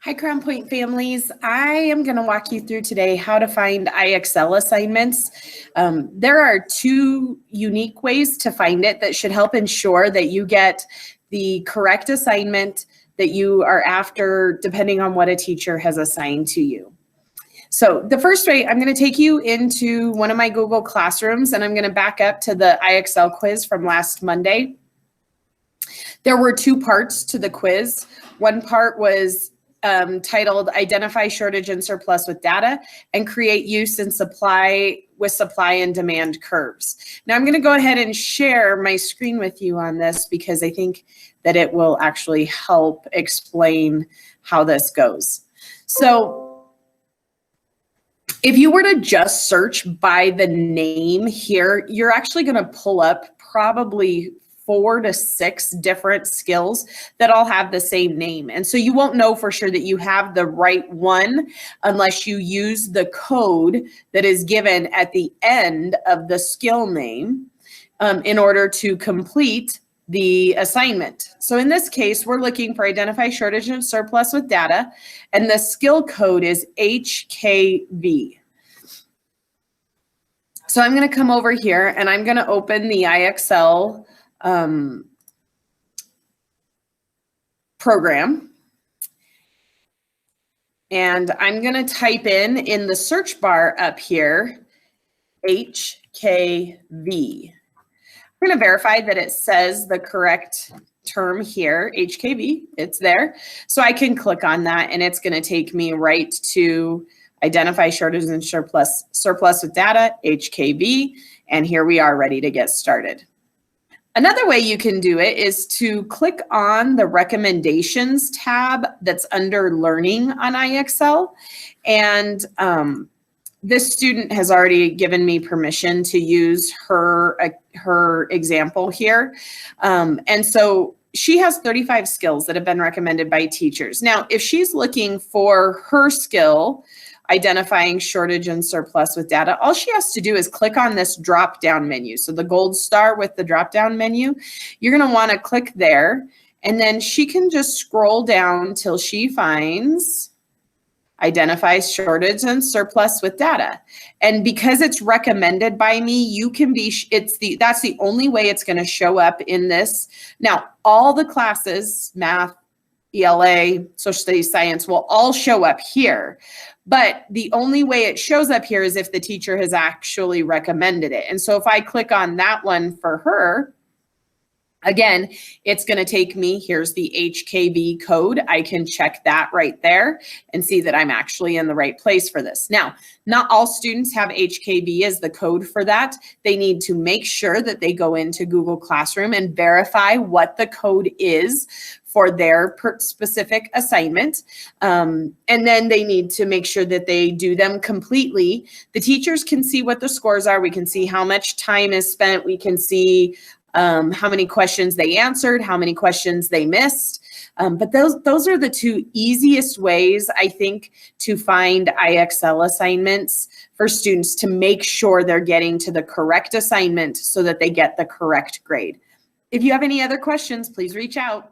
Hi, Crown Point families. I am going to walk you through today how to find IXL assignments. There are two unique ways to find it that should help ensure that you get the correct assignment that you are after, depending on what a teacher has assigned to you. So the first way, I'm going to take you into one of my Google Classrooms, and I'm going to back up to the IXL quiz from last Monday. There were two parts to the quiz. One part was titled Identify Shortage and Surplus with Data and Create Use and Supply with Supply and Demand Curves. Now I'm going to go ahead and share my screen with you on this because I think that it will actually help explain how this goes. So if you were to just search by the name here, you're actually going to pull up probably 4 to 6 different skills that all have the same name. And so you won't know for sure that you have the right one unless you use the code that is given at the end of the skill name in order to complete the assignment. So in this case, we're looking for identify shortage and surplus with data, and the skill code is HKV. So I'm going to come over here and I'm going to open the IXL program, and I'm going to type in the search bar up here HKV. I'm going to verify that it says the correct term here, HKV. It's there, so I can click on that and it's going to take me right to identify shortage and surplus with data, HKV, and here we are ready to get started. Another way you can do it is to click on the recommendations tab that's under learning on IXL. And this student has already given me permission to use her example here. And so she has 35 skills that have been recommended by teachers. Now, if she's looking for her skill, identifying shortage and surplus with data, all she has to do is click on this drop down menu. So the gold star with the drop down menu, you're going to want to click there, and then she can just scroll down till she finds identify shortage and surplus with data. And because it's recommended by me, you can be, that's the only way it's going to show up in this. Now, all the classes, math, ELA, social studies, science, will all show up here. But the only way it shows up here is if the teacher has actually recommended it. And so if I click on that one for her, again, it's going to take me, here's the HKV code. I can check that right there and see that I'm actually in the right place for this. Now, not all students have HKV as the code for that. They need to make sure that they go into Google Classroom and verify what the code is for their specific assignment. And then they need to make sure that they do them completely. The teachers can see what the scores are. We can see how much time is spent. We can see how many questions they answered, how many questions they missed. But those are the two easiest ways, I think, to find IXL assignments for students to make sure they're getting to the correct assignment so that they get the correct grade. If you have any other questions, please reach out.